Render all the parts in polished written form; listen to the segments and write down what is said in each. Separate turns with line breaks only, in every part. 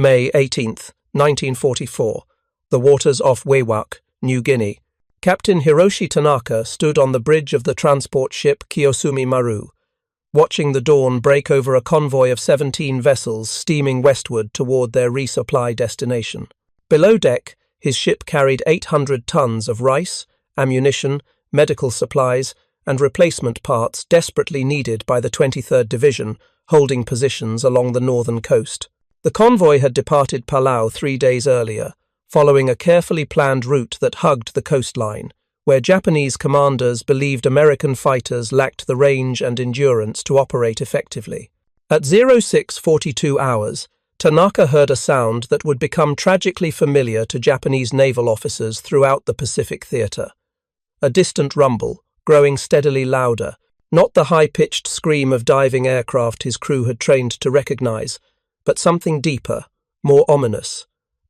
May 18th, 1944. The waters off Wewak, New Guinea. Captain Hiroshi Tanaka stood on the bridge of the transport ship Kiyosumi Maru, watching the dawn break over a convoy of 17 vessels steaming westward toward their resupply destination. Below deck, his ship carried 800 tons of rice, ammunition, medical supplies, and replacement parts desperately needed by the 23rd Division, holding positions along the northern coast. The convoy had departed Palau 3 days earlier, following a carefully planned route that hugged the coastline, where Japanese commanders believed American fighters lacked the range and endurance to operate effectively. At 06:42 hours, Tanaka heard a sound that would become tragically familiar to Japanese naval officers throughout the Pacific theater. A distant rumble, growing steadily louder, not the high-pitched scream of diving aircraft his crew had trained to recognize, but something deeper, more ominous.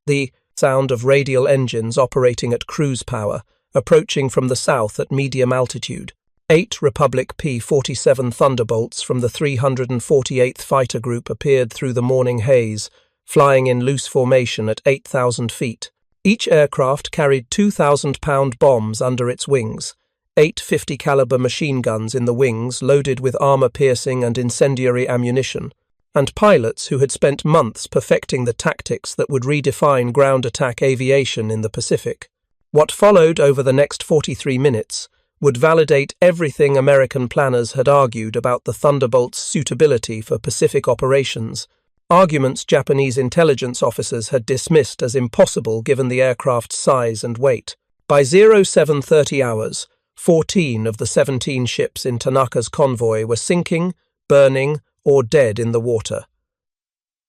The sound of radial engines operating at cruise power, approaching from the south at medium altitude. 8 Republic P-47 Thunderbolts from the 348th Fighter Group appeared through the morning haze, flying in loose formation at 8,000 feet. Each aircraft carried 2,000-pound bombs under its wings, 8 50-caliber machine guns in the wings loaded with armor-piercing and incendiary ammunition, and pilots who had spent months perfecting the tactics that would redefine ground attack aviation in the Pacific. What followed over the next 43 minutes would validate everything American planners had argued about the Thunderbolts' suitability for Pacific operations, arguments Japanese intelligence officers had dismissed as impossible given the aircraft's size and weight. By 07:30 hours, 14 of the 17 ships in Tanaka's convoy were sinking, burning, or dead in the water.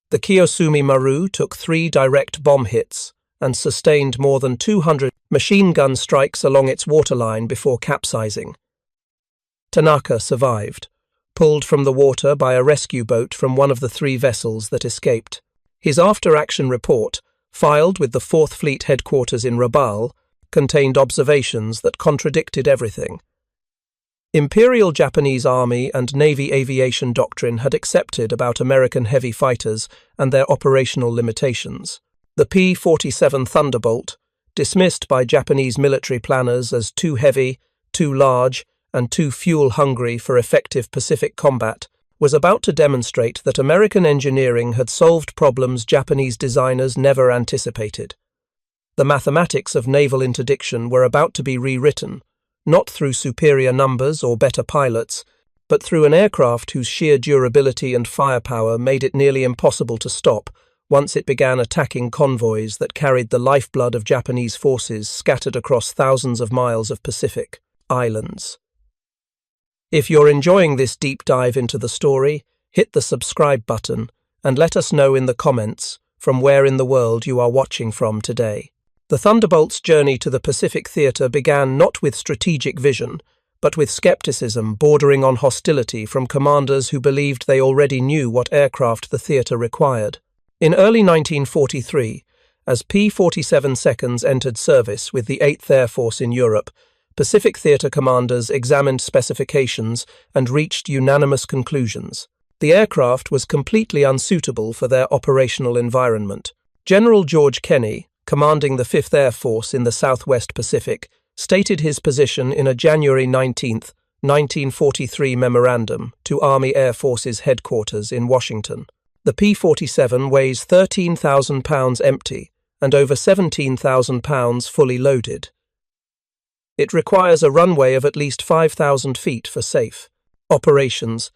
The Kiyosumi Maru took 3 direct bomb hits and sustained more than 200 machine gun strikes along its waterline before capsizing. Tanaka survived, pulled from the water by a rescue boat from one of the 3 vessels that escaped. His after-action report, filed with the 4th Fleet headquarters in Rabaul, contained observations that contradicted everything. Imperial Japanese Army and Navy aviation doctrine had accepted about American heavy fighters and their operational limitations. The P-47 Thunderbolt, dismissed by Japanese military planners as too heavy, too large, and too fuel-hungry for effective Pacific combat, was about to demonstrate that American engineering had solved problems Japanese designers never anticipated. The mathematics of naval interdiction were about to be rewritten, not through superior numbers or better pilots, but through an aircraft whose sheer durability and firepower made it nearly impossible to stop once it began attacking convoys that carried the lifeblood of Japanese forces scattered across thousands of miles of Pacific islands. If you're enjoying this deep dive into the story, hit the subscribe button and let us know in the comments from where in the world you are watching from today. The Thunderbolts' journey to the Pacific theater began not with strategic vision, but with skepticism bordering on hostility from commanders who believed they already knew what aircraft the theater required. In early 1943, as P-47 seconds entered service with the 8th Air Force in Europe, Pacific theater commanders examined specifications and reached unanimous conclusions. The aircraft was completely unsuitable for their operational environment. General George Kenney, commanding the 5th Air Force in the Southwest Pacific, stated his position in a January 19, 1943 memorandum to Army Air Forces headquarters in Washington. The P-47 weighs 13,000 pounds empty and over 17,000 pounds fully loaded. It requires a runway of at least 5,000 feet for safe operations.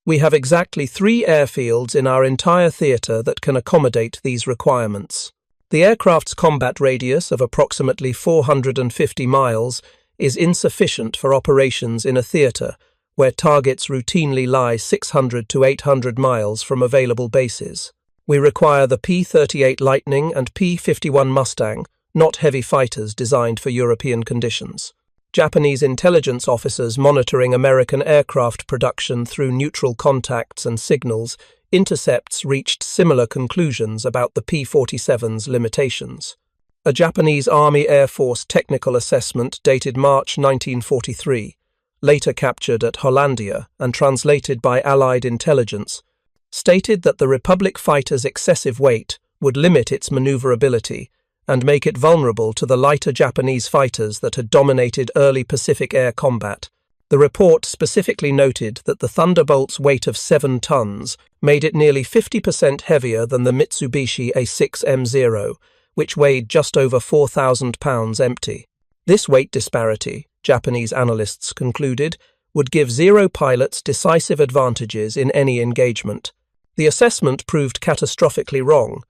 We have exactly 3 airfields in our entire theater that can accommodate these requirements. The aircraft's combat radius of approximately 450 miles is insufficient for operations in a theater where targets routinely lie 600 to 800 miles from available bases. We require the P-38 Lightning and P-51 Mustang, not heavy fighters designed for European conditions. Japanese intelligence officers monitoring American aircraft production through neutral contacts and signals intercepts reached similar conclusions about the P-47's limitations. A Japanese Army Air Force technical assessment dated March 1943, later captured at Hollandia and translated by Allied intelligence, stated that the Republic fighter's excessive weight would limit its maneuverability and make it vulnerable to the lighter Japanese fighters that had dominated early Pacific air combat. The report specifically noted that the Thunderbolt's weight of 7 tons made it nearly 50% heavier than the Mitsubishi A6M0, which weighed just over 4,000 pounds empty. This weight disparity, Japanese analysts concluded, would give Zero pilots decisive advantages in any engagement. The assessment proved catastrophically wrong,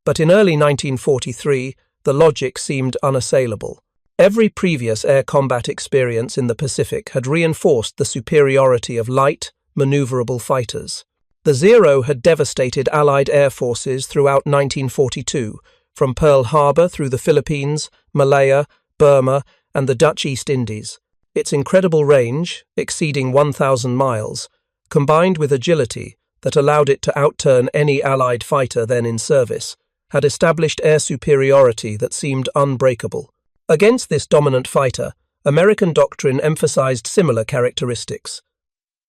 but in early 1943, the logic seemed unassailable. Every previous air combat experience in the Pacific had reinforced the superiority of light, maneuverable fighters. The Zero had devastated Allied air forces throughout 1942, from Pearl Harbor through the Philippines, Malaya, Burma, and the Dutch East Indies. Its incredible range, exceeding 1,000 miles, combined with agility that allowed it to outturn any Allied fighter then in service, had established air superiority that seemed unbreakable. Against this dominant fighter, American doctrine emphasized similar characteristics.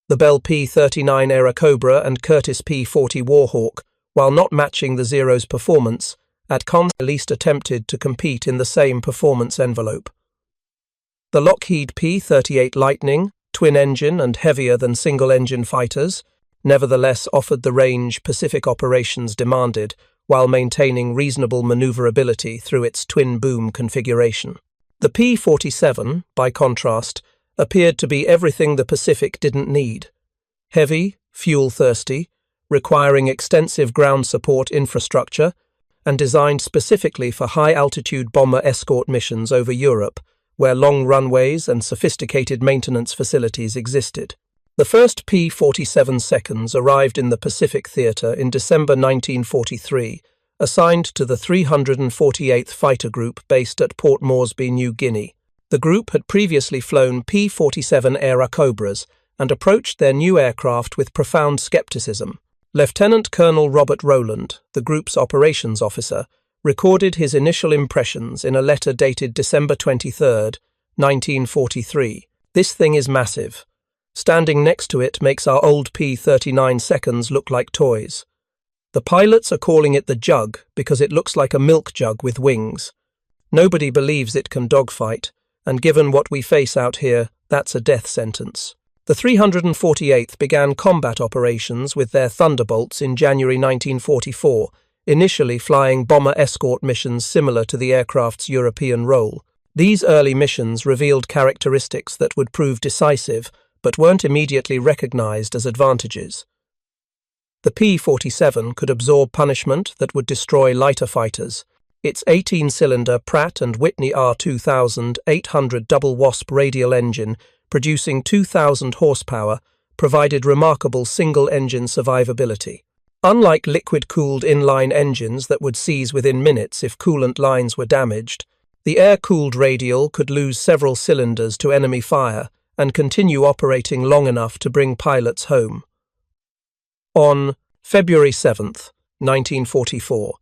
The Bell P-39 Airacobra and Curtiss P-40 Warhawk, while not matching the Zero's performance, at least attempted to compete in the same performance envelope. The Lockheed P-38 Lightning, twin-engine and heavier than single-engine fighters, nevertheless offered the range Pacific operations demanded while maintaining reasonable maneuverability through its twin-boom configuration. The P-47, by contrast, appeared to be everything the Pacific didn't need. Heavy, fuel-thirsty, requiring extensive ground support infrastructure, and designed specifically for high-altitude bomber escort missions over Europe, where long runways and sophisticated maintenance facilities existed. The first P-47 seconds arrived in the Pacific Theater in December 1943, assigned to the 348th Fighter Group based at Port Moresby, New Guinea. The group had previously flown P-47 Airacobras and approached their new aircraft with profound skepticism. Lieutenant Colonel Robert Rowland, the group's operations officer, recorded his initial impressions in a letter dated December 23, 1943. "This thing is massive. Standing next to it makes our old P-39 seconds look like toys. The pilots are calling it the Jug because it looks like a milk jug with wings. Nobody believes it can dogfight, and given what we face out here, that's a death sentence." The 348th began combat operations with their Thunderbolts in January 1944, initially flying bomber escort missions similar to the aircraft's European role. These early missions revealed characteristics that would prove decisive, but weren't immediately recognized as advantages. The P-47 could absorb punishment that would destroy lighter fighters. Its 18-cylinder Pratt & Whitney R2000 800 double Wasp radial engine, producing 2,000 horsepower, provided remarkable single-engine survivability. Unlike liquid-cooled inline engines that would seize within minutes if coolant lines were damaged, the air-cooled radial could lose several cylinders to enemy fire and continue operating long enough to bring pilots home. On February 7, 1944,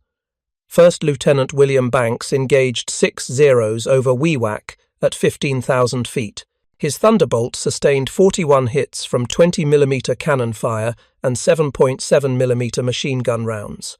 First Lieutenant William Banks engaged 6 Zeros over WWII at 15,000 feet. His Thunderbolt sustained 41 hits from 20mm cannon fire and 7.7mm machine gun rounds.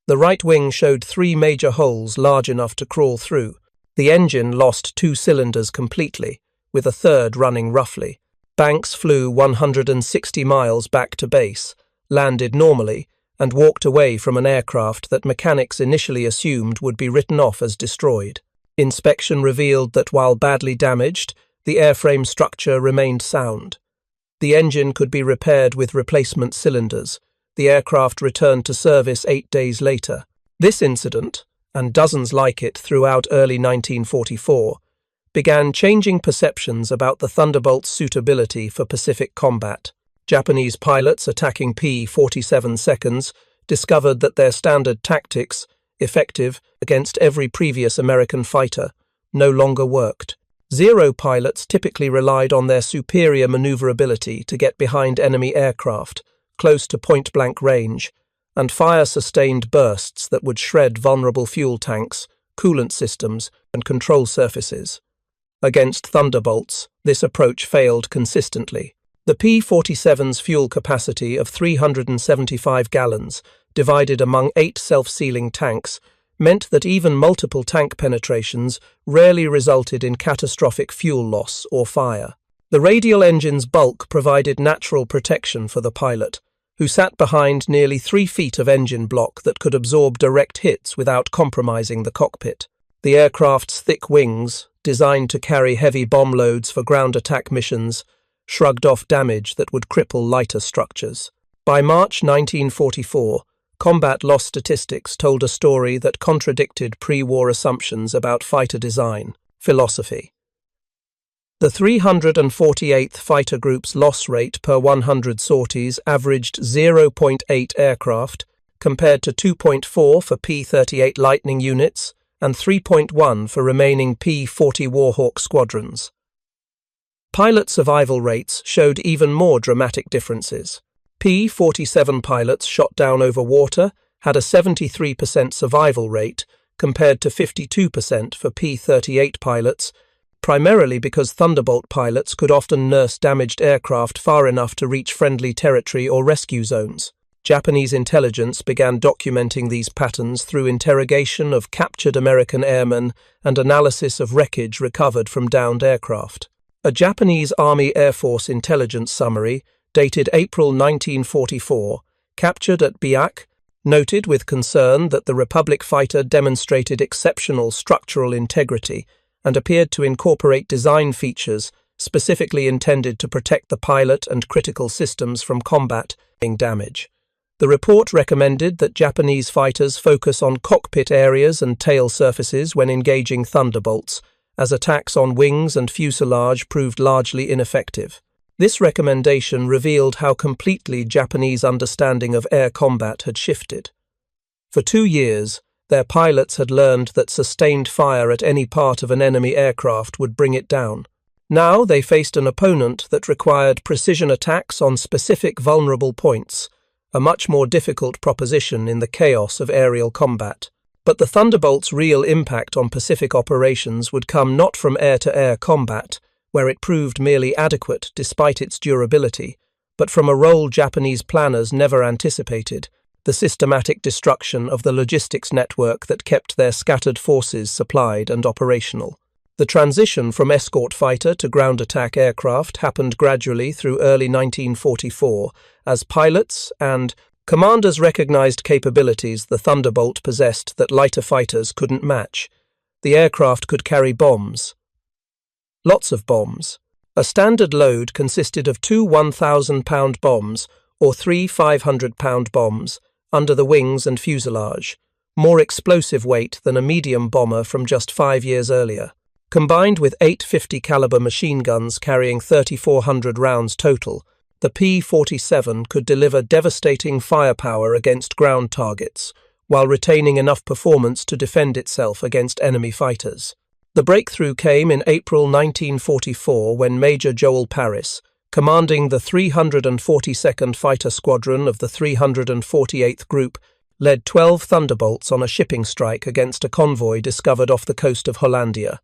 The right wing showed 3 major holes large enough to crawl through. The engine lost 2 cylinders completely, with a third running roughly. Banks flew 160 miles back to base, landed normally, and walked away from an aircraft that mechanics initially assumed would be written off as destroyed. Inspection revealed that while badly damaged, the airframe structure remained sound. The engine could be repaired with replacement cylinders. The aircraft returned to service 8 days later. This incident, and dozens like it throughout early 1944, began changing perceptions about the Thunderbolt's suitability for Pacific combat. Japanese pilots attacking P-47 seconds discovered that their standard tactics, effective against every previous American fighter, no longer worked. Zero pilots typically relied on their superior maneuverability to get behind enemy aircraft, close to point-blank range, and fire sustained bursts that would shred vulnerable fuel tanks, coolant systems, and control surfaces. Against Thunderbolts, this approach failed consistently. The P-47's fuel capacity of 375 gallons divided among 8 self-sealing tanks, meant that even multiple tank penetrations rarely resulted in catastrophic fuel loss or fire. The radial engine's bulk provided natural protection for the pilot, who sat behind nearly 3 feet of engine block that could absorb direct hits without compromising the cockpit. The aircraft's thick wings, designed to carry heavy bomb loads for ground attack missions, shrugged off damage that would cripple lighter structures. By March 1944, combat loss statistics told a story that contradicted pre-war assumptions about fighter design philosophy. The 348th Fighter Group's loss rate per 100 sorties averaged 0.8 aircraft, compared to 2.4 for P-38 Lightning units and 3.1 for remaining P-40 Warhawk squadrons. Pilot survival rates showed even more dramatic differences. P-47 pilots shot down over water had a 73% survival rate, compared to 52% for P-38 pilots, primarily because Thunderbolt pilots could often nurse damaged aircraft far enough to reach friendly territory or rescue zones. Japanese intelligence began documenting these patterns through interrogation of captured American airmen and analysis of wreckage recovered from downed aircraft. A Japanese Army Air Force intelligence summary, dated April 1944, captured at Biak, noted with concern that the Republic fighter demonstrated exceptional structural integrity and appeared to incorporate design features specifically intended to protect the pilot and critical systems from combat damage. The report recommended that Japanese fighters focus on cockpit areas and tail surfaces when engaging Thunderbolts, as attacks on wings and fuselage proved largely ineffective. This recommendation revealed how completely Japanese understanding of air combat had shifted. For 2 years, their pilots had learned that sustained fire at any part of an enemy aircraft would bring it down. Now they faced an opponent that required precision attacks on specific vulnerable points, a much more difficult proposition in the chaos of aerial combat. But the Thunderbolt's real impact on Pacific operations would come not from air-to-air combat, where it proved merely adequate despite its durability, but from a role Japanese planners never anticipated: the systematic destruction of the logistics network that kept their scattered forces supplied and operational. The transition from escort fighter to ground attack aircraft happened gradually through early 1944 as pilots and commanders recognized capabilities the Thunderbolt possessed that lighter fighters couldn't match. The aircraft could carry bombs. Lots of bombs. A standard load consisted of 2 1,000-pound bombs or 3 500-pound bombs under the wings and fuselage, more explosive weight than a medium bomber from just 5 years earlier. Combined with 8 50-caliber machine guns carrying 3,400 rounds total, the P-47 could deliver devastating firepower against ground targets, while retaining enough performance to defend itself against enemy fighters. The breakthrough came in April 1944 when Major Joel Paris, commanding the 342nd Fighter Squadron of the 348th Group, led 12 Thunderbolts on a shipping strike against a convoy discovered off the coast of Hollandia.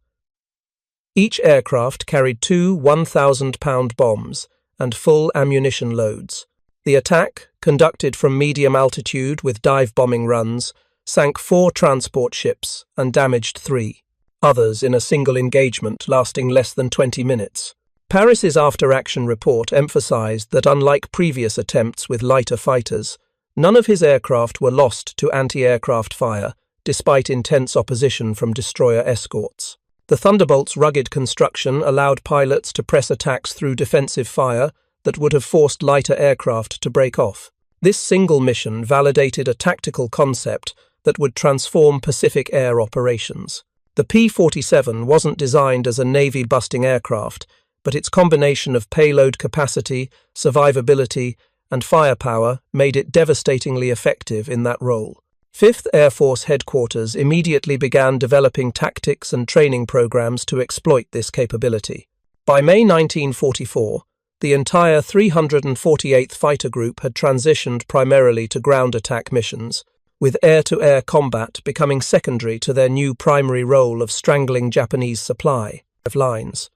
Each aircraft carried 2 1,000-pound bombs and full ammunition loads. The attack, conducted from medium altitude with dive bombing runs, sank 4 transport ships and damaged 3 others in a single engagement lasting less than 20 minutes. Paris's after-action report emphasized that unlike previous attempts with lighter fighters, none of his aircraft were lost to anti-aircraft fire, despite intense opposition from destroyer escorts. The Thunderbolt's rugged construction allowed pilots to press attacks through defensive fire that would have forced lighter aircraft to break off. This single mission validated a tactical concept that would transform Pacific air operations. The P-47 wasn't designed as a Navy-busting aircraft, but its combination of payload capacity, survivability, and firepower made it devastatingly effective in that role. 5th Air Force Headquarters immediately began developing tactics and training programs to exploit this capability. By May 1944, the entire 348th Fighter Group had transitioned primarily to ground attack missions, with air-to-air combat becoming secondary to their new primary role of strangling Japanese supply lines.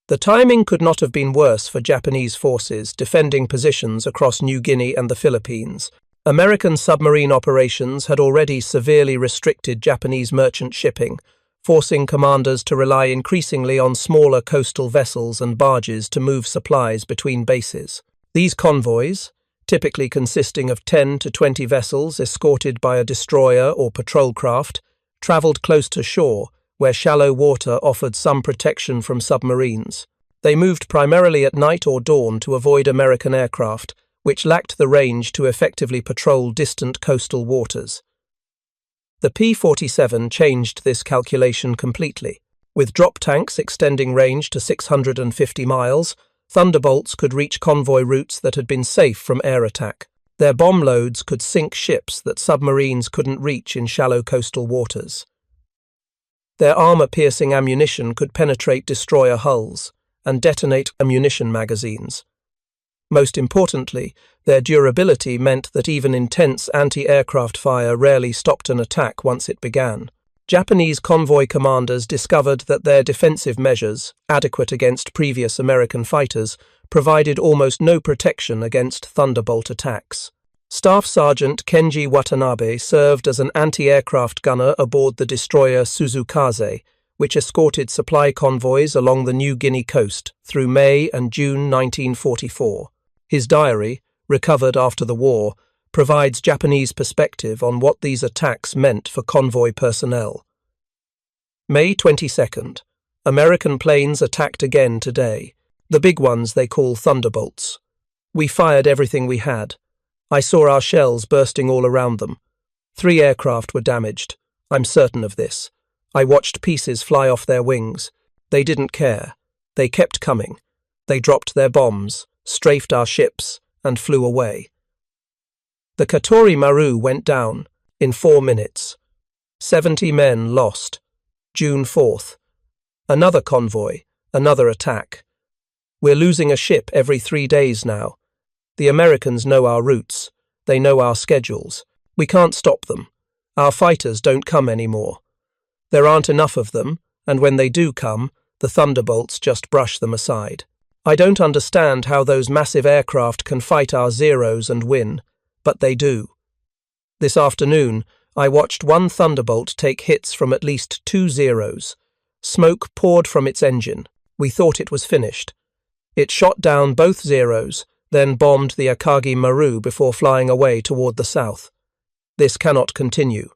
The timing could not have been worse for Japanese forces defending positions across New Guinea and the Philippines, American submarine operations had already severely restricted Japanese merchant shipping, forcing commanders to rely increasingly on smaller coastal vessels and barges to move supplies between bases. These convoys, typically consisting of 10 to 20 vessels escorted by a destroyer or patrol craft, travelled close to shore, where shallow water offered some protection from submarines. They moved primarily at night or dawn to avoid American aircraft, which lacked the range to effectively patrol distant coastal waters. The P-47 changed this calculation completely. With drop tanks extending range to 650 miles, Thunderbolts could reach convoy routes that had been safe from air attack. Their bomb loads could sink ships that submarines couldn't reach in shallow coastal waters. Their armor-piercing ammunition could penetrate destroyer hulls and detonate ammunition magazines. Most importantly, their durability meant that even intense anti-aircraft fire rarely stopped an attack once it began. Japanese convoy commanders discovered that their defensive measures, adequate against previous American fighters, provided almost no protection against Thunderbolt attacks. Staff Sergeant Kenji Watanabe served as an anti-aircraft gunner aboard the destroyer Suzukaze, which escorted supply convoys along the New Guinea coast through May and June 1944. His diary, recovered after the war, provides Japanese perspective on what these attacks meant for convoy personnel. May 22nd. American planes attacked again today. The big ones they call Thunderbolts. We fired everything we had. I saw our shells bursting all around them. 3 aircraft were damaged. I'm certain of this. I watched pieces fly off their wings. They didn't care. They kept coming. They dropped their bombs, strafed our ships, and flew away. The Katori Maru went down in 4 minutes. 70 men lost. June 4th. Another convoy, another attack. We're losing a ship every 3 days now. The Americans know our routes. They know our schedules. We can't stop them. Our fighters don't come anymore. There aren't enough of them, and when they do come, the Thunderbolts just brush them aside. I don't understand how those massive aircraft can fight our Zeros and win, but they do. This afternoon, I watched one Thunderbolt take hits from at least 2 Zeros. Smoke poured from its engine. We thought it was finished. It shot down both Zeros, then bombed the Akagi Maru before flying away toward the south. This cannot continue.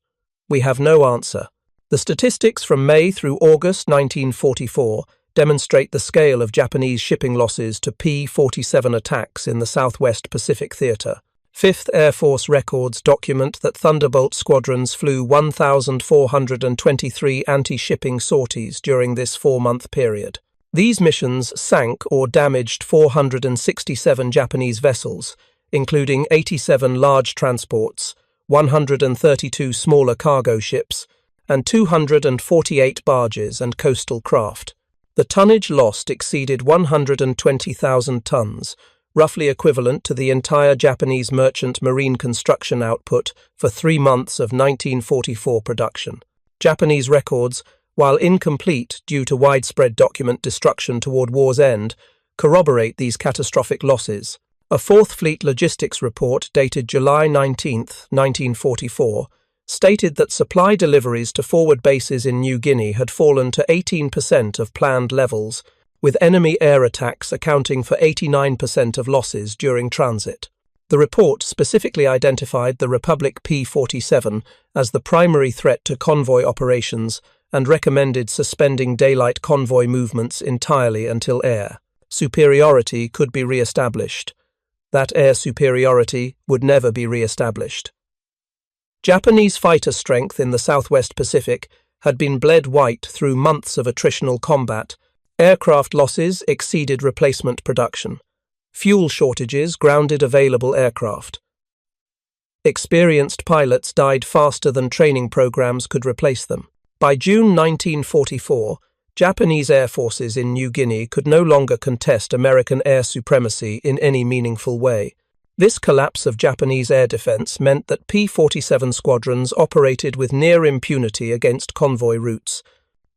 We have no answer. The statistics from May through August 1944 demonstrate the scale of Japanese shipping losses to P-47 attacks in the Southwest Pacific Theater. 5th Air Force records document that Thunderbolt squadrons flew 1,423 anti-shipping sorties during this 4-month period. These missions sank or damaged 467 Japanese vessels, including 87 large transports, 132 smaller cargo ships, and 248 barges and coastal craft. The tonnage lost exceeded 120,000 tons, roughly equivalent to the entire Japanese merchant marine construction output for 3 months of 1944 production. Japanese records, while incomplete due to widespread document destruction toward war's end, corroborate these catastrophic losses. A 4th Fleet Logistics report dated July 19, 1944, stated that supply deliveries to forward bases in New Guinea had fallen to 18% of planned levels, with enemy air attacks accounting for 89% of losses during transit. The report specifically identified the Republic P-47 as the primary threat to convoy operations and recommended suspending daylight convoy movements entirely until air superiority could be re-established. That air superiority would never be re-established. Japanese fighter strength in the Southwest Pacific had been bled white through months of attritional combat. Aircraft losses exceeded replacement production. Fuel shortages grounded available aircraft. Experienced pilots died faster than training programs could replace them. By June 1944, Japanese air forces in New Guinea could no longer contest American air supremacy in any meaningful way. This collapse of Japanese air defense meant that P-47 squadrons operated with near impunity against convoy routes.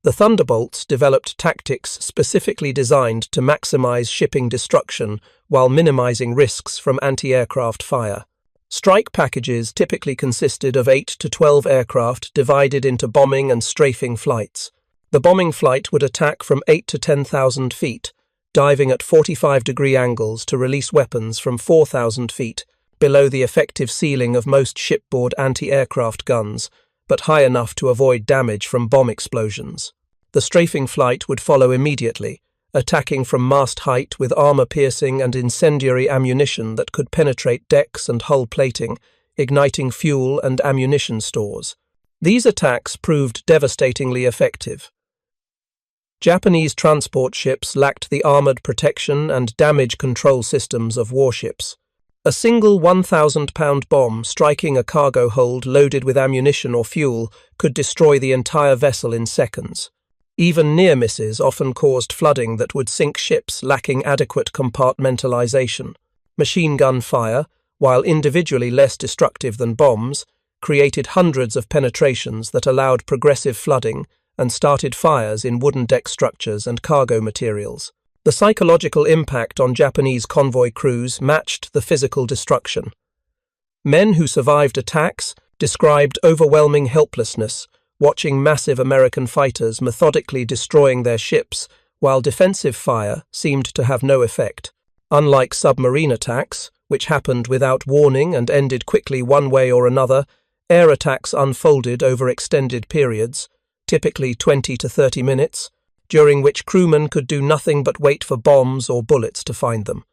The Thunderbolts developed tactics specifically designed to maximize shipping destruction while minimizing risks from anti-aircraft fire. Strike packages typically consisted of 8 to 12 aircraft divided into bombing and strafing flights. The bombing flight would attack from 8 to 10,000 feet, diving at 45-degree angles to release weapons from 4,000 feet, below the effective ceiling of most shipboard anti-aircraft guns, but high enough to avoid damage from bomb explosions. The strafing flight would follow immediately, attacking from mast height with armor-piercing and incendiary ammunition that could penetrate decks and hull plating, igniting fuel and ammunition stores. These attacks proved devastatingly effective. Japanese transport ships lacked the armored protection and damage control systems of warships. A single 1,000-pound bomb striking a cargo hold loaded with ammunition or fuel could destroy the entire vessel in seconds. Even near misses often caused flooding that would sink ships lacking adequate compartmentalization. Machine gun fire, while individually less destructive than bombs, created hundreds of penetrations that allowed progressive flooding and started fires in wooden deck structures and cargo materials. The psychological impact on Japanese convoy crews matched the physical destruction. Men who survived attacks described overwhelming helplessness, watching massive American fighters methodically destroying their ships while defensive fire seemed to have no effect. Unlike submarine attacks, which happened without warning and ended quickly one way or another, air attacks unfolded over extended periods, typically 20 to 30 minutes, during which crewmen could do nothing but wait for bombs or bullets to find them.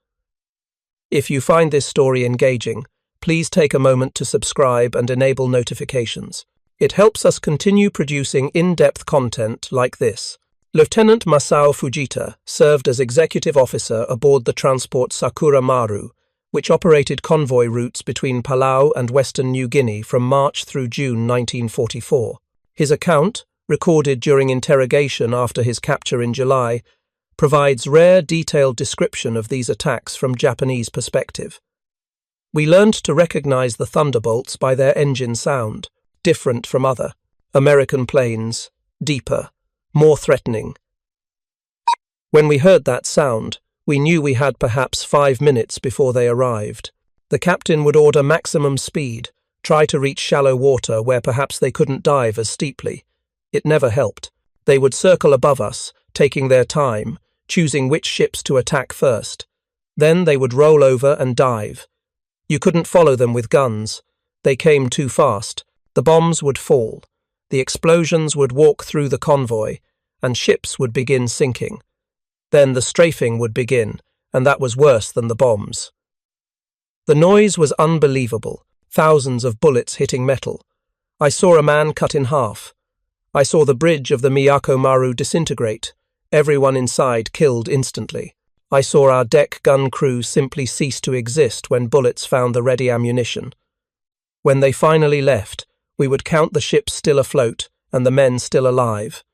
If you find this story engaging, please take a moment to subscribe and enable notifications. It helps us continue producing in-depth content like this. Lieutenant Masao Fujita served as executive officer aboard the transport Sakura Maru, which operated convoy routes between Palau and Western New Guinea from March through June 1944. His account, recorded during interrogation after his capture in July, provides rare detailed description of these attacks from Japanese perspective. We learned to recognize the Thunderbolts by their engine sound, different from other American planes, deeper, more threatening. When we heard that sound, we knew we had perhaps 5 minutes before they arrived. The captain would order maximum speed, try to reach shallow water where perhaps they couldn't dive as steeply. It never helped. They would circle above us, taking their time, choosing which ships to attack first. Then they would roll over and dive. You couldn't follow them with guns. They came too fast. The bombs would fall. The explosions would walk through the convoy, and ships would begin sinking. Then the strafing would begin, and that was worse than the bombs. The noise was unbelievable, thousands of bullets hitting metal. I saw a man cut in half. I saw the bridge of the Miyako Maru disintegrate, everyone inside killed instantly. I saw our deck gun crew simply cease to exist when bullets found the ready ammunition. When they finally left, we would count the ships still afloat and the men still alive.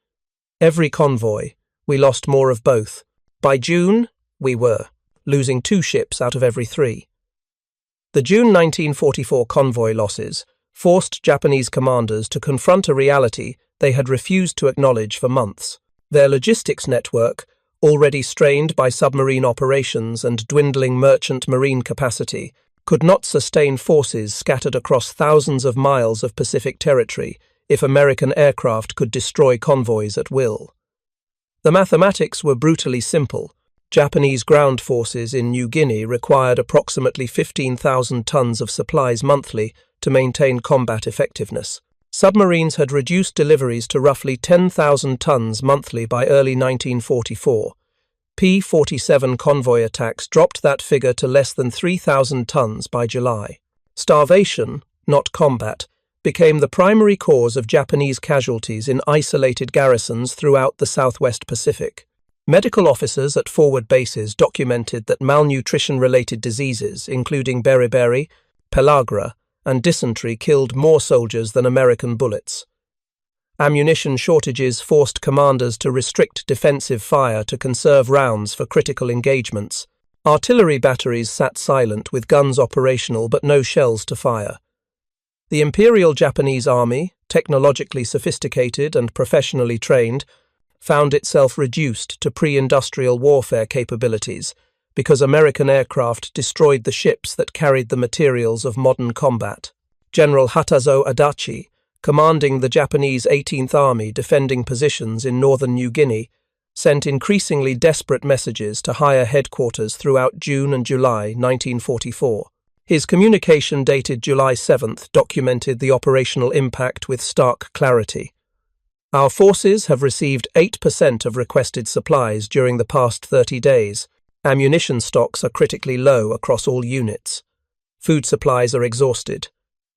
Every convoy, we lost more of both. By June, we were losing 2 ships out of every 3. The June 1944 convoy losses forced Japanese commanders to confront a reality they had refused to acknowledge for months. Their logistics network, already strained by submarine operations and dwindling merchant marine capacity, could not sustain forces scattered across thousands of miles of Pacific territory if American aircraft could destroy convoys at will. The mathematics were brutally simple. Japanese ground forces in New Guinea required approximately 15,000 tons of supplies monthly to maintain combat effectiveness. Submarines had reduced deliveries to roughly 10,000 tons monthly by early 1944. P-47 convoy attacks dropped that figure to less than 3,000 tons by July. Starvation, not combat, became the primary cause of Japanese casualties in isolated garrisons throughout the Southwest Pacific. Medical officers at forward bases documented that malnutrition-related diseases, including beriberi, pellagra, and dysentery, killed more soldiers than American bullets. Ammunition shortages forced commanders to restrict defensive fire to conserve rounds for critical engagements. Artillery batteries sat silent with guns operational but no shells to fire. The Imperial Japanese Army, technologically sophisticated and professionally trained, found itself reduced to pre-industrial warfare capabilities because American aircraft destroyed the ships that carried the materials of modern combat. General Hatazo Adachi, commanding the Japanese 18th Army defending positions in northern New Guinea, sent increasingly desperate messages to higher headquarters throughout June and July 1944. His communication dated July 7th documented the operational impact with stark clarity. Our forces have received 8% of requested supplies during the past 30 days. Ammunition stocks are critically low across all units. Food supplies are exhausted.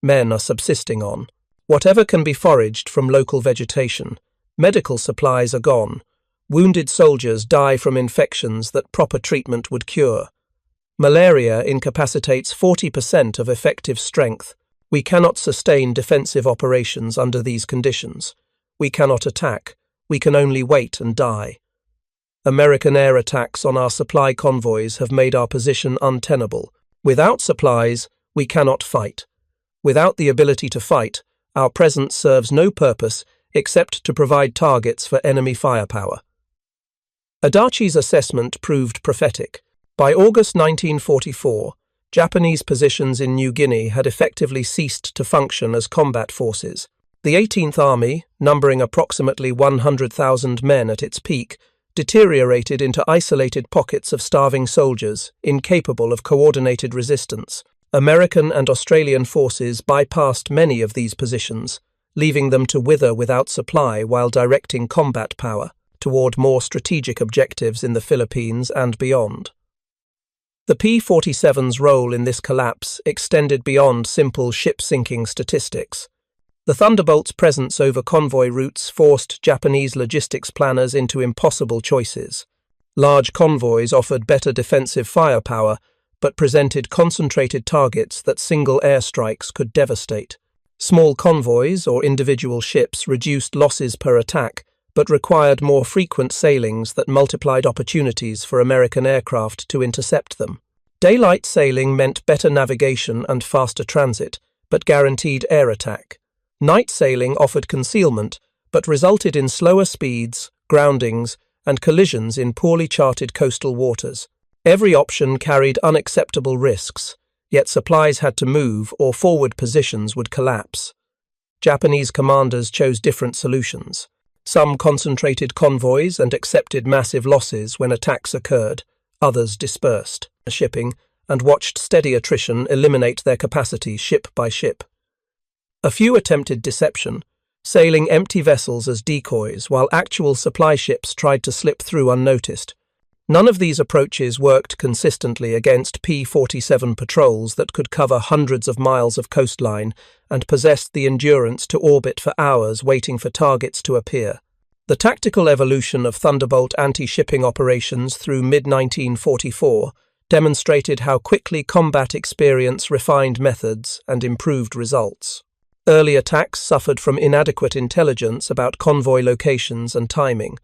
Men are subsisting on whatever can be foraged from local vegetation. Medical supplies are gone. Wounded soldiers die from infections that proper treatment would cure. Malaria incapacitates 40% of effective strength. We cannot sustain defensive operations under these conditions. We cannot attack. We can only wait and die. American air attacks on our supply convoys have made our position untenable. Without supplies, we cannot fight. Without the ability to fight, our presence serves no purpose except to provide targets for enemy firepower. Adachi's assessment proved prophetic. By August 1944, Japanese positions in New Guinea had effectively ceased to function as combat forces. The 18th Army, numbering approximately 100,000 men at its peak, deteriorated into isolated pockets of starving soldiers, incapable of coordinated resistance. American and Australian forces bypassed many of these positions, leaving them to wither without supply while directing combat power toward more strategic objectives in the Philippines and beyond. The P-47's role in this collapse extended beyond simple ship-sinking statistics. The Thunderbolt's presence over convoy routes forced Japanese logistics planners into impossible choices. Large convoys offered better defensive firepower, but presented concentrated targets that single airstrikes could devastate. Small convoys or individual ships reduced losses per attack, but required more frequent sailings that multiplied opportunities for American aircraft to intercept them. Daylight sailing meant better navigation and faster transit, but guaranteed air attack. Night sailing offered concealment, but resulted in slower speeds, groundings, and collisions in poorly charted coastal waters. Every option carried unacceptable risks, yet supplies had to move or forward positions would collapse. Japanese commanders chose different solutions. Some concentrated convoys and accepted massive losses when attacks occurred. Others dispersed shipping and watched steady attrition eliminate their capacity ship by ship. A few attempted deception, sailing empty vessels as decoys while actual supply ships tried to slip through unnoticed. None of these approaches worked consistently against P-47 patrols that could cover hundreds of miles of coastline and possessed the endurance to orbit for hours waiting for targets to appear. The tactical evolution of Thunderbolt anti-shipping operations through mid-1944 demonstrated how quickly combat experience refined methods and improved results. Early attacks suffered from inadequate intelligence about convoy locations and timing,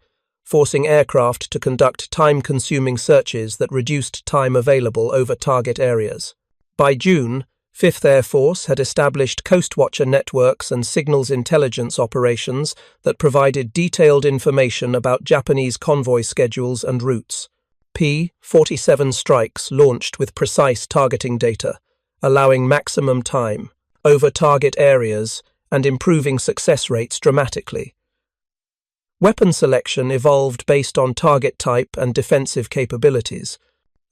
forcing aircraft to conduct time-consuming searches that reduced time available over target areas. By June, 5th Air Force had established coastwatcher networks and signals intelligence operations that provided detailed information about Japanese convoy schedules and routes. P-47 strikes launched with precise targeting data, allowing maximum time, over target areas, and improving success rates dramatically. Weapon selection evolved based on target type and defensive capabilities.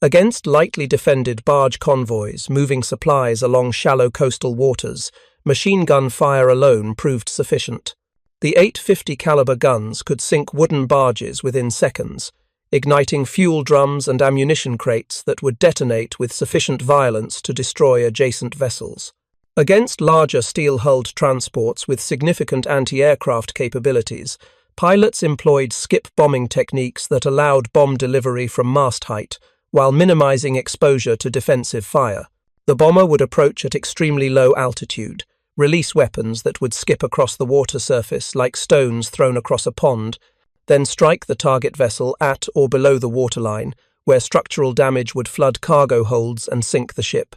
Against lightly defended barge convoys moving supplies along shallow coastal waters, machine gun fire alone proved sufficient. The 850 caliber guns could sink wooden barges within seconds, igniting fuel drums and ammunition crates that would detonate with sufficient violence to destroy adjacent vessels. Against larger steel-hulled transports with significant anti-aircraft capabilities, pilots employed skip bombing techniques that allowed bomb delivery from mast height, while minimizing exposure to defensive fire. The bomber would approach at extremely low altitude, release weapons that would skip across the water surface like stones thrown across a pond, then strike the target vessel at or below the waterline, where structural damage would flood cargo holds and sink the ship.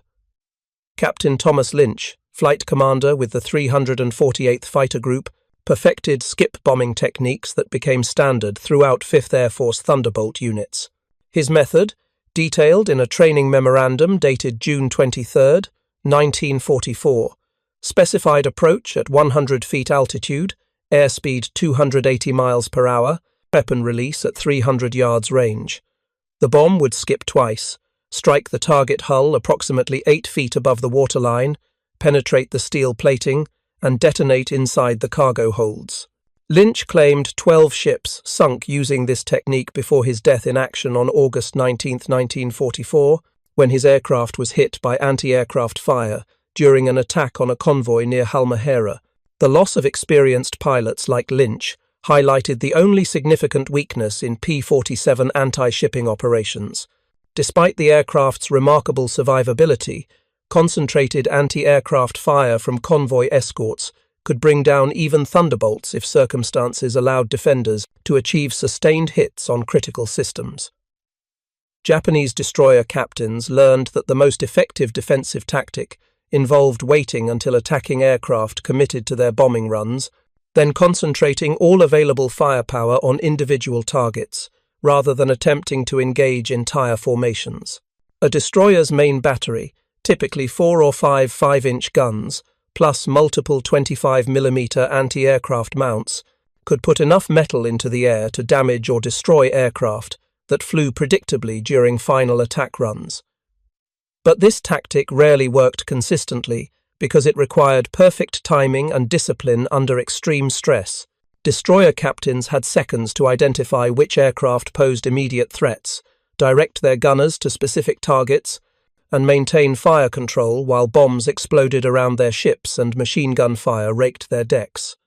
Captain Thomas Lynch, flight commander with the 348th Fighter Group, perfected skip bombing techniques that became standard throughout 5th Air Force Thunderbolt units. His method, detailed in a training memorandum dated June 23, 1944. Specified approach at 100 feet altitude, airspeed 280 miles per hour, weapon release at 300 yards range. The bomb would skip twice, strike the target hull approximately 8 feet above the waterline, penetrate the steel plating, and detonate inside the cargo holds. Lynch claimed 12 ships sunk using this technique before his death in action on August 19, 1944, when his aircraft was hit by anti-aircraft fire during an attack on a convoy near Halmahera. The loss of experienced pilots like Lynch highlighted the only significant weakness in P-47 anti-shipping operations. Despite the aircraft's remarkable survivability, concentrated anti-aircraft fire from convoy escorts could bring down even Thunderbolts if circumstances allowed defenders to achieve sustained hits on critical systems. Japanese destroyer captains learned that the most effective defensive tactic involved waiting until attacking aircraft committed to their bombing runs, then concentrating all available firepower on individual targets, rather than attempting to engage entire formations. A destroyer's main battery, typically 4 or 5 5-inch guns, plus multiple 25mm anti-aircraft mounts, could put enough metal into the air to damage or destroy aircraft that flew predictably during final attack runs. But this tactic rarely worked consistently because it required perfect timing and discipline under extreme stress. Destroyer captains had seconds to identify which aircraft posed immediate threats, direct their gunners to specific targets, and maintain fire control while bombs exploded around their ships and machine gun fire raked their decks.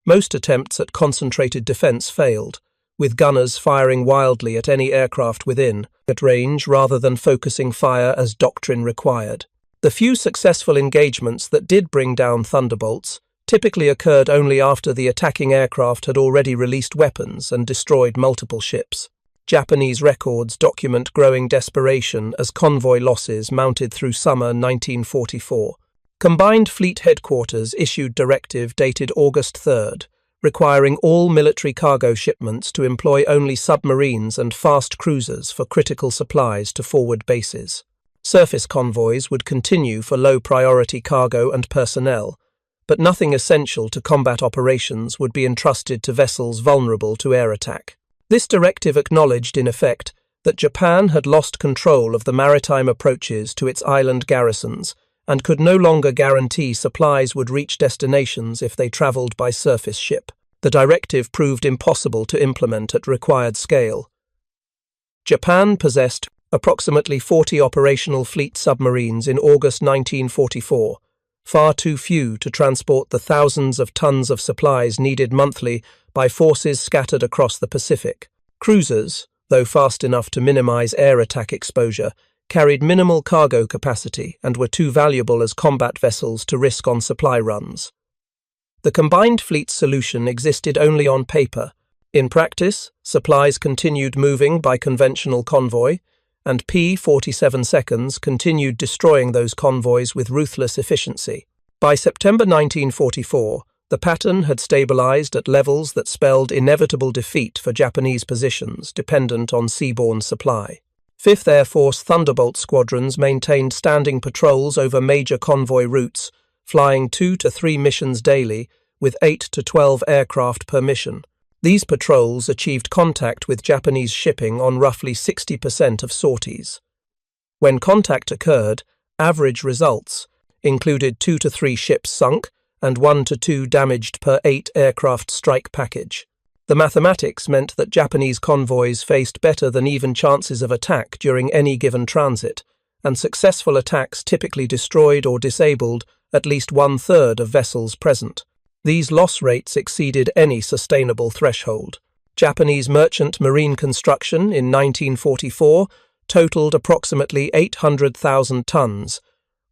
Most attempts at concentrated defense failed, with gunners firing wildly at any aircraft within at range rather than focusing fire as doctrine required. The few successful engagements that did bring down Thunderbolts typically occurred only after the attacking aircraft had already released weapons and destroyed multiple ships. Japanese records document growing desperation as convoy losses mounted through summer 1944. Combined Fleet Headquarters issued directive dated August 3rd, requiring all military cargo shipments to employ only submarines and fast cruisers for critical supplies to forward bases. Surface convoys would continue for low-priority cargo and personnel, but nothing essential to combat operations would be entrusted to vessels vulnerable to air attack. This directive acknowledged, in effect, that Japan had lost control of the maritime approaches to its island garrisons and could no longer guarantee supplies would reach destinations if they travelled by surface ship. The directive proved impossible to implement at required scale. Japan possessed approximately 40 operational fleet submarines in August 1944, far too few to transport the thousands of tons of supplies needed monthly by forces scattered across the Pacific. Cruisers, though fast enough to minimize air attack exposure, carried minimal cargo capacity and were too valuable as combat vessels to risk on supply runs. The combined fleet solution existed only on paper. In practice, supplies continued moving by conventional convoy, and P-47 seconds continued destroying those convoys with ruthless efficiency. By September 1944, the pattern had stabilized at levels that spelled inevitable defeat for Japanese positions dependent on seaborne supply. 5th Air Force Thunderbolt squadrons maintained standing patrols over major convoy routes, flying 2 to 3 missions daily with 8 to 12 aircraft per mission. These patrols achieved contact with Japanese shipping on roughly 60% of sorties. When contact occurred, average results included 2 to 3 ships sunk and 1 to 2 damaged per 8 aircraft strike package. The mathematics meant that Japanese convoys faced better than even chances of attack during any given transit, and successful attacks typically destroyed or disabled at least 1/3 of vessels present. These loss rates exceeded any sustainable threshold. Japanese merchant marine construction in 1944 totaled approximately 800,000 tons,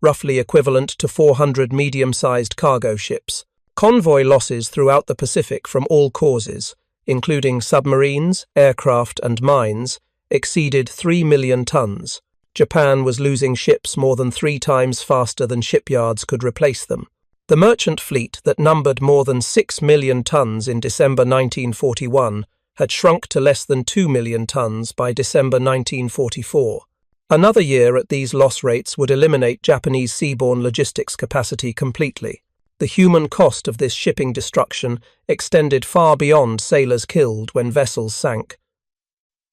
roughly equivalent to 400 medium-sized cargo ships. Convoy losses throughout the Pacific from all causes, including submarines, aircraft, and mines, exceeded 3 million tons. Japan was losing ships more than 3 times faster than shipyards could replace them. The merchant fleet that numbered more than 6 million tons in December 1941 had shrunk to less than 2 million tons by December 1944. Another year at these loss rates would eliminate Japanese seaborne logistics capacity completely. The human cost of this shipping destruction extended far beyond sailors killed when vessels sank.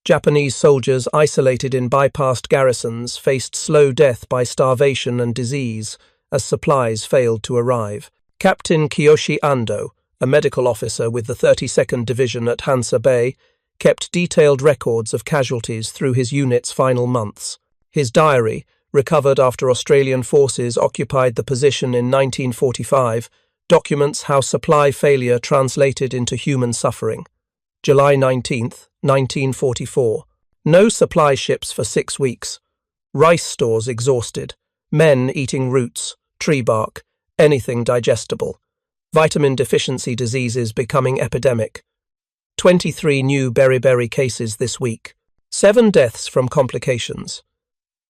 Japanese soldiers isolated in bypassed garrisons faced slow death by starvation and disease as supplies failed to arrive. Captain Kiyoshi Ando, a medical officer with the 32nd Division at Hansa Bay, kept detailed records of casualties through his unit's final months. His diary, recovered after Australian forces occupied the position in 1945, documents how supply failure translated into human suffering. July 19, 1944. No supply ships for 6 weeks. Rice stores exhausted. Men eating roots, tree bark, anything digestible. Vitamin deficiency diseases becoming epidemic. 23 new beriberi cases this week. 7 deaths from complications.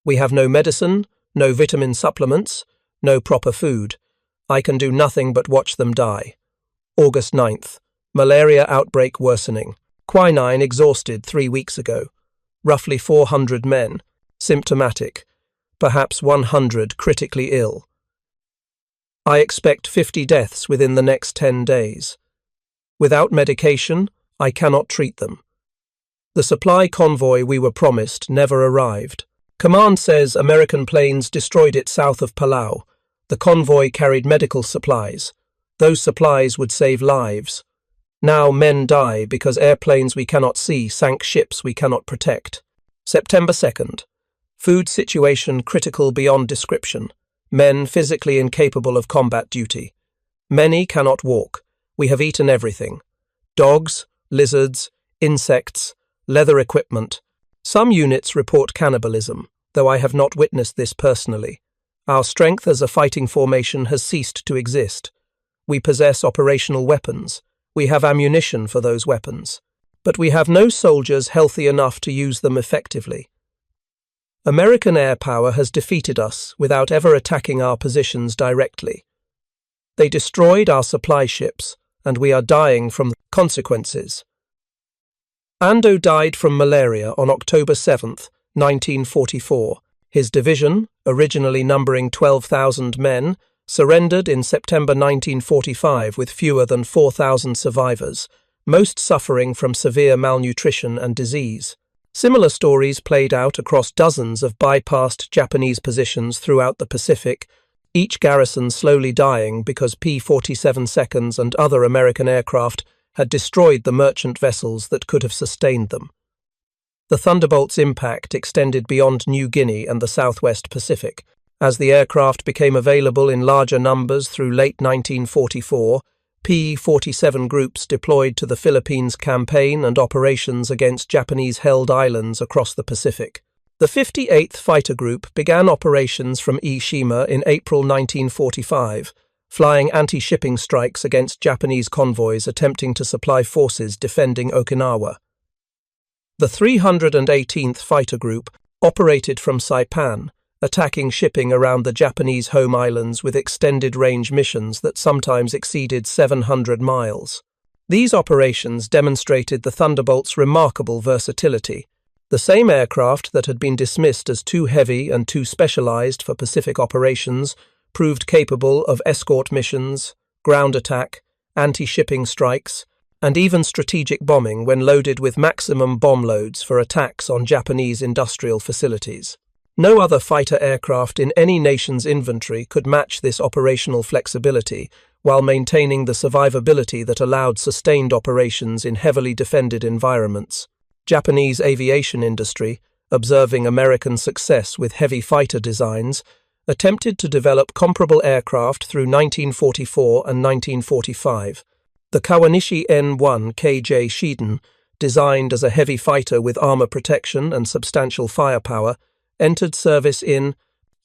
We have no medicine, no vitamin supplements, no proper food. I can do nothing but watch them die. August 9th. Malaria outbreak worsening. Quinine exhausted 3 weeks ago. Roughly 400 men. Symptomatic. Perhaps 100 critically ill. I expect 50 deaths within the next 10 days. Without medication, I cannot treat them. The supply convoy we were promised never arrived. Command says American planes destroyed it south of Palau. The convoy carried medical supplies. Those supplies would save lives. Now men die because airplanes we cannot see sank ships we cannot protect. September 2nd. Food situation critical beyond description. Men physically incapable of combat duty. Many cannot walk. We have eaten everything. Dogs, lizards, insects, leather equipment. Some units report cannibalism, though I have not witnessed this personally. Our strength as a fighting formation has ceased to exist. We possess operational weapons. We have ammunition for those weapons. But we have no soldiers healthy enough to use them effectively. American air power has defeated us without ever attacking our positions directly. They destroyed our supply ships, and we are dying from the consequences. Ando died from malaria on October 7, 1944. His division, originally numbering 12,000 men, surrendered in September 1945 with fewer than 4,000 survivors, most suffering from severe malnutrition and disease. Similar stories played out across dozens of bypassed Japanese positions throughout the Pacific, each garrison slowly dying because P-47 seconds and other American aircraft had destroyed the merchant vessels that could have sustained them. The Thunderbolts' impact extended beyond New Guinea and the southwest Pacific. As the aircraft became available in larger numbers through late 1944, P-47 groups deployed to the Philippines campaign and operations against Japanese-held islands across the Pacific. The 58th Fighter Group began operations from Ishima in April 1945, flying anti-shipping strikes against Japanese convoys attempting to supply forces defending Okinawa. The 318th Fighter Group operated from Saipan, attacking shipping around the Japanese home islands with extended-range missions that sometimes exceeded 700 miles. These operations demonstrated the Thunderbolts' remarkable versatility. The same aircraft that had been dismissed as too heavy and too specialized for Pacific operations proved capable of escort missions, ground attack, anti-shipping strikes, and even strategic bombing when loaded with maximum bomb loads for attacks on Japanese industrial facilities. No other fighter aircraft in any nation's inventory could match this operational flexibility while maintaining the survivability that allowed sustained operations in heavily defended environments. Japanese aviation industry, observing American success with heavy fighter designs, attempted to develop comparable aircraft through 1944 and 1945. The Kawanishi N-1 KJ Shiden, designed as a heavy fighter with armor protection and substantial firepower, entered service in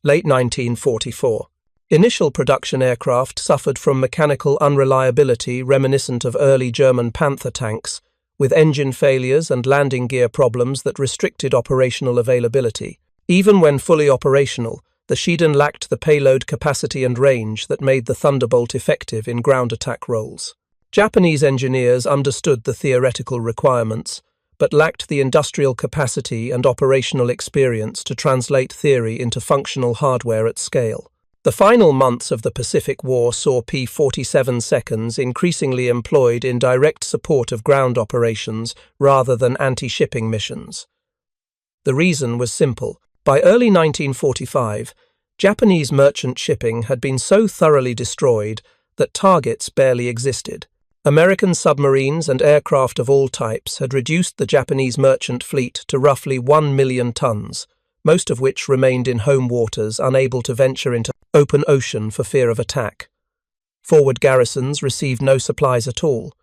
late 1944. Initial production aircraft suffered from mechanical unreliability reminiscent of early German Panther tanks, with engine failures and landing gear problems that restricted operational availability. Even when fully operational, the Shiden lacked the payload capacity and range that made the Thunderbolt effective in ground attack roles. Japanese engineers understood the theoretical requirements, but lacked the industrial capacity and operational experience to translate theory into functional hardware at scale. The final months of the Pacific War saw P-47 seconds increasingly employed in direct support of ground operations rather than anti-shipping missions. The reason was simple. By early 1945, Japanese merchant shipping had been so thoroughly destroyed that targets barely existed. American submarines and aircraft of all types had reduced the Japanese merchant fleet to roughly 1 million tons, most of which remained in home waters, unable to venture into open ocean for fear of attack. Forward garrisons received no supplies at all.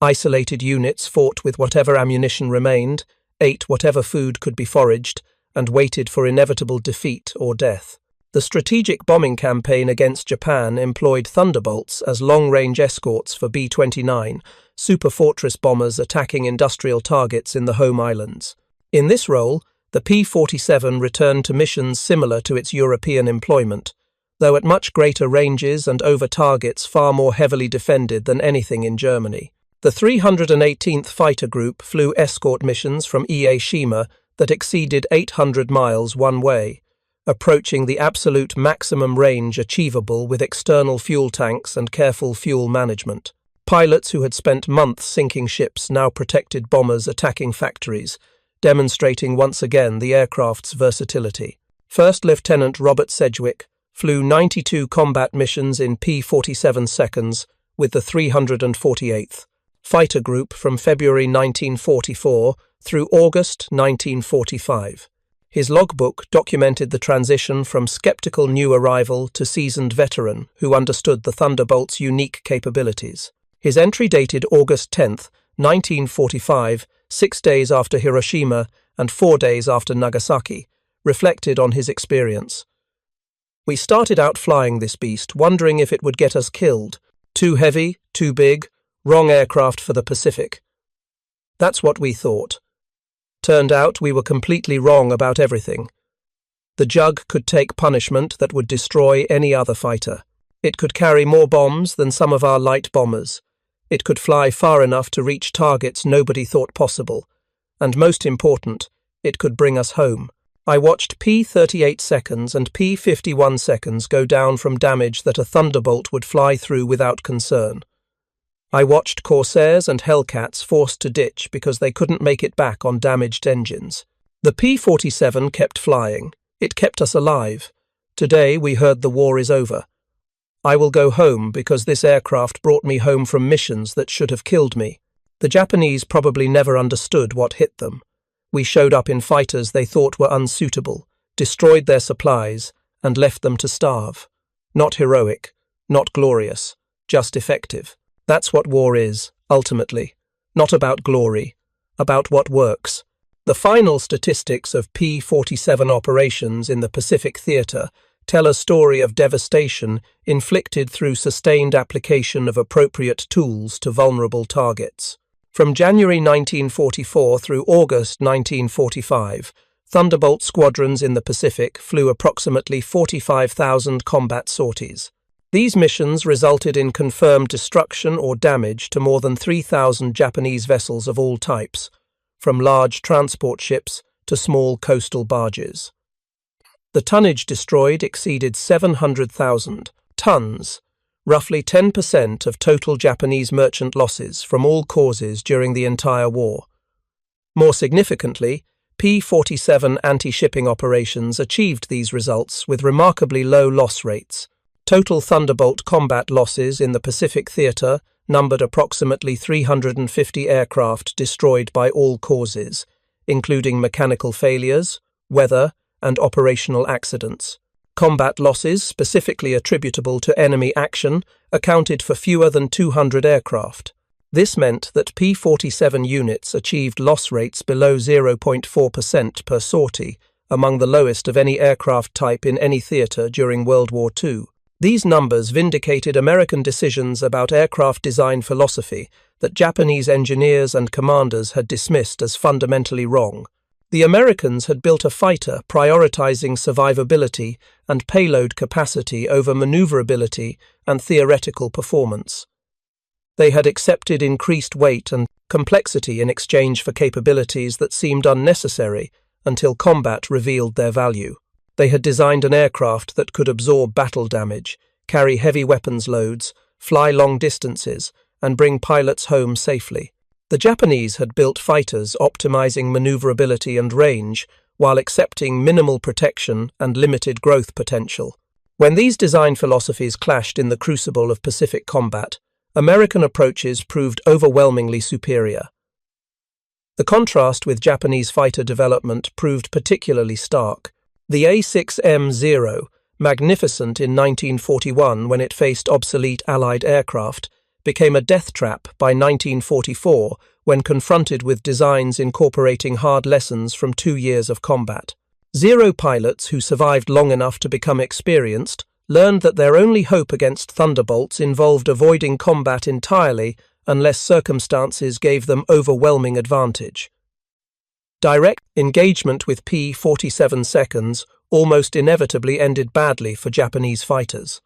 Isolated units fought with whatever ammunition remained, ate whatever food could be foraged, and waited for inevitable defeat or death. The strategic bombing campaign against Japan employed Thunderbolts as long-range escorts for B-29, superfortress bombers attacking industrial targets in the home islands. In this role, the P-47 returned to missions similar to its European employment, though at much greater ranges and over targets far more heavily defended than anything in Germany. The 318th Fighter Group flew escort missions from Ieshima that exceeded 800 miles one way, approaching the absolute maximum range achievable with external fuel tanks and careful fuel management. Pilots who had spent months sinking ships now protected bombers attacking factories, demonstrating once again the aircraft's versatility. First Lieutenant Robert Sedgwick flew 92 combat missions in P-47 seconds with the 348th Fighter Group from February 1944 through August 1945. His logbook documented the transition from skeptical new arrival to seasoned veteran who understood the Thunderbolt's unique capabilities. His entry dated August 10, 1945, 6 days after Hiroshima and 4 days after Nagasaki, reflected on his experience. We started out flying this beast, wondering if it would get us killed. Too heavy, too big, wrong aircraft for the Pacific. That's what we thought. Turned out we were completely wrong about everything. The Jug could take punishment that would destroy any other fighter. It could carry more bombs than some of our light bombers. It could fly far enough to reach targets nobody thought possible. And most important, it could bring us home. I watched P-38 seconds and P-51 seconds go down from damage that a Thunderbolt would fly through without concern. I watched Corsairs and Hellcats forced to ditch because they couldn't make it back on damaged engines. The P-47 kept flying. It kept us alive. Today we heard the war is over. I will go home because this aircraft brought me home from missions that should have killed me. The Japanese probably never understood what hit them. We showed up in fighters they thought were unsuitable, destroyed their supplies, and left them to starve. Not heroic, not glorious, just effective. That's what war is, ultimately. Not about glory, about what works. The final statistics of P-47 operations in the Pacific Theater tell a story of devastation inflicted through sustained application of appropriate tools to vulnerable targets. From January 1944 through August 1945, Thunderbolt squadrons in the Pacific flew approximately 45,000 combat sorties. These missions resulted in confirmed destruction or damage to more than 3,000 Japanese vessels of all types, from large transport ships to small coastal barges. The tonnage destroyed exceeded 700,000 tons, roughly 10% of total Japanese merchant losses from all causes during the entire war. More significantly, P-47 anti-shipping operations achieved these results with remarkably low loss rates. Total Thunderbolt combat losses in the Pacific Theater numbered approximately 350 aircraft destroyed by all causes, including mechanical failures, weather, and operational accidents. Combat losses specifically attributable to enemy action accounted for fewer than 200 aircraft. This meant that P-47 units achieved loss rates below 0.4% per sortie, among the lowest of any aircraft type in any theater during World War II. These numbers vindicated American decisions about aircraft design philosophy that Japanese engineers and commanders had dismissed as fundamentally wrong. The Americans had built a fighter prioritizing survivability and payload capacity over maneuverability and theoretical performance. They had accepted increased weight and complexity in exchange for capabilities that seemed unnecessary until combat revealed their value. They had designed an aircraft that could absorb battle damage, carry heavy weapons loads, fly long distances, and bring pilots home safely. The Japanese had built fighters optimizing maneuverability and range while accepting minimal protection and limited growth potential. When these design philosophies clashed in the crucible of Pacific combat, American approaches proved overwhelmingly superior. The contrast with Japanese fighter development proved particularly stark. The A6M-0, magnificent in 1941 when it faced obsolete Allied aircraft, became a death trap by 1944 when confronted with designs incorporating hard lessons from 2 years of combat. Zero pilots who survived long enough to become experienced learned that their only hope against Thunderbolts involved avoiding combat entirely unless circumstances gave them overwhelming advantage. Direct engagement with P-47 seconds almost inevitably ended badly for Japanese fighters.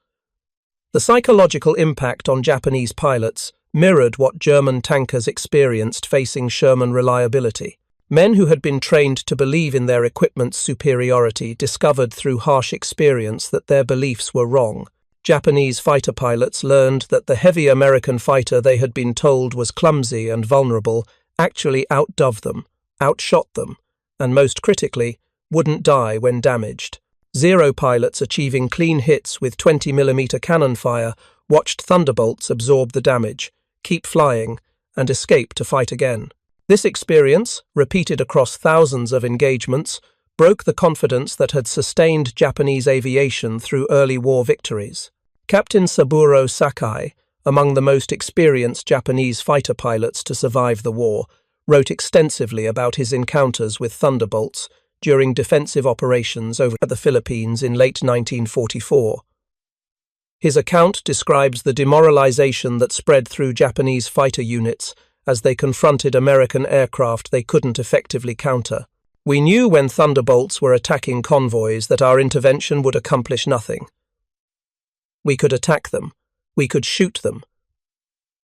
The psychological impact on Japanese pilots mirrored what German tankers experienced facing Sherman reliability. Men who had been trained to believe in their equipment's superiority discovered through harsh experience that their beliefs were wrong. Japanese fighter pilots learned that the heavy American fighter they had been told was clumsy and vulnerable actually outdove them, outshot them, and most critically, wouldn't die when damaged. Zero pilots achieving clean hits with 20mm cannon fire watched Thunderbolts absorb the damage, keep flying, and escape to fight again. This experience, repeated across thousands of engagements, broke the confidence that had sustained Japanese aviation through early war victories. Captain Saburo Sakai, among the most experienced Japanese fighter pilots to survive the war, wrote extensively about his encounters with Thunderbolts during defensive operations over the Philippines in late 1944. His account describes the demoralization that spread through Japanese fighter units as they confronted American aircraft they couldn't effectively counter. "We knew when Thunderbolts were attacking convoys that our intervention would accomplish nothing. We could attack them, we could shoot them,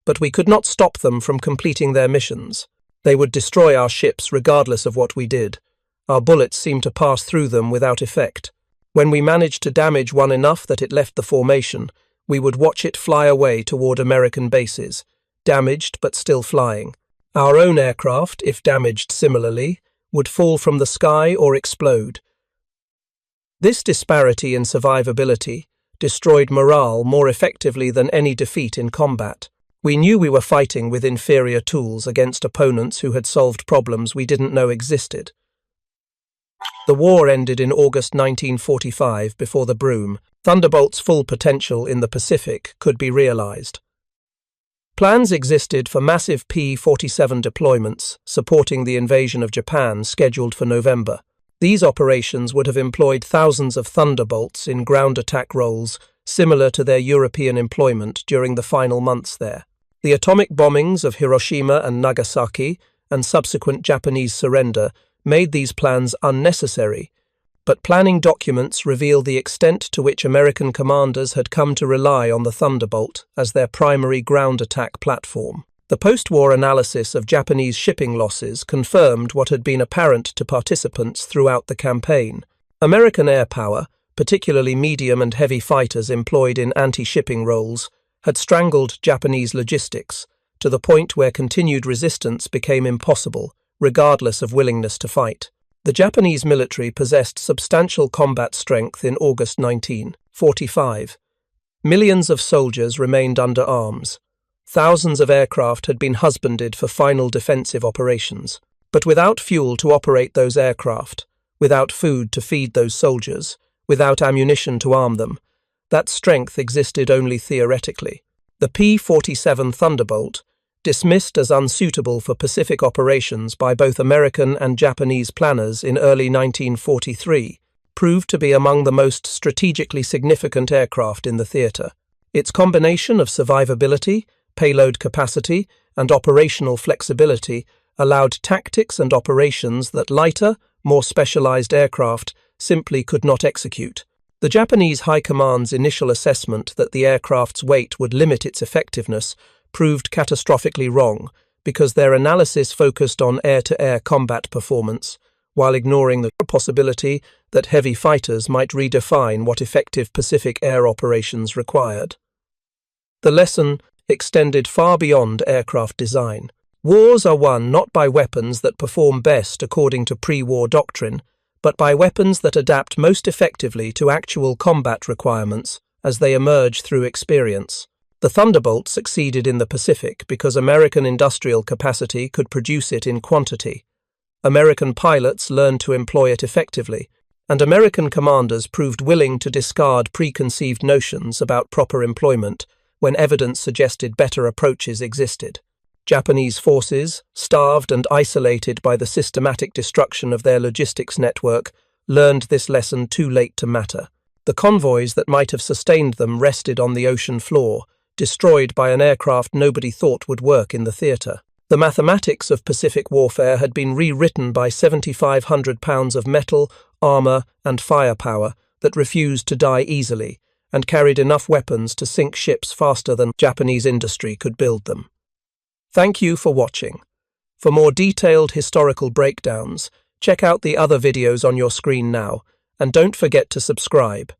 but we could not stop them from completing their missions. They would destroy our ships regardless of what we did. Our bullets seemed to pass through them without effect. When we managed to damage one enough that it left the formation, we would watch it fly away toward American bases, damaged but still flying. Our own aircraft, if damaged similarly, would fall from the sky or explode." This disparity in survivability destroyed morale more effectively than any defeat in combat. We knew we were fighting with inferior tools against opponents who had solved problems we didn't know existed. The war ended in August 1945 before the Broom. Thunderbolt's full potential in the Pacific could be realized. Plans existed for massive P-47 deployments supporting the invasion of Japan scheduled for November. These operations would have employed thousands of Thunderbolts in ground attack roles similar to their European employment during the final months there. The atomic bombings of Hiroshima and Nagasaki and subsequent Japanese surrender made these plans unnecessary, but planning documents reveal the extent to which American commanders had come to rely on the Thunderbolt as their primary ground attack platform. The post-war analysis of Japanese shipping losses confirmed what had been apparent to participants throughout the campaign. American air power, particularly medium and heavy fighters employed in anti-shipping roles, had strangled Japanese logistics to the point where continued resistance became impossible, regardless of willingness to fight. The Japanese military possessed substantial combat strength in August 1945. Millions of soldiers remained under arms. Thousands of aircraft had been husbanded for final defensive operations. But without fuel to operate those aircraft, without food to feed those soldiers, without ammunition to arm them, that strength existed only theoretically. The P-47 Thunderbolt, dismissed as unsuitable for Pacific operations by both American and Japanese planners in early 1943, proved to be among the most strategically significant aircraft in the theatre. Its combination of survivability, payload capacity, and operational flexibility allowed tactics and operations that lighter, more specialized aircraft simply could not execute. The Japanese High Command's initial assessment that the aircraft's weight would limit its effectiveness proved catastrophically wrong because their analysis focused on air-to-air combat performance, while ignoring the possibility that heavy fighters might redefine what effective Pacific air operations required. The lesson extended far beyond aircraft design. Wars are won not by weapons that perform best according to pre-war doctrine, but by weapons that adapt most effectively to actual combat requirements as they emerge through experience. The Thunderbolt succeeded in the Pacific because American industrial capacity could produce it in quantity. American pilots learned to employ it effectively, and American commanders proved willing to discard preconceived notions about proper employment when evidence suggested better approaches existed. Japanese forces, starved and isolated by the systematic destruction of their logistics network, learned this lesson too late to matter. The convoys that might have sustained them rested on the ocean floor, destroyed by an aircraft nobody thought would work in the theatre. The mathematics of Pacific warfare had been rewritten by 7,500 pounds of metal, armour, and firepower that refused to die easily and carried enough weapons to sink ships faster than Japanese industry could build them. Thank you for watching. For more detailed historical breakdowns, check out the other videos on your screen now, and don't forget to subscribe.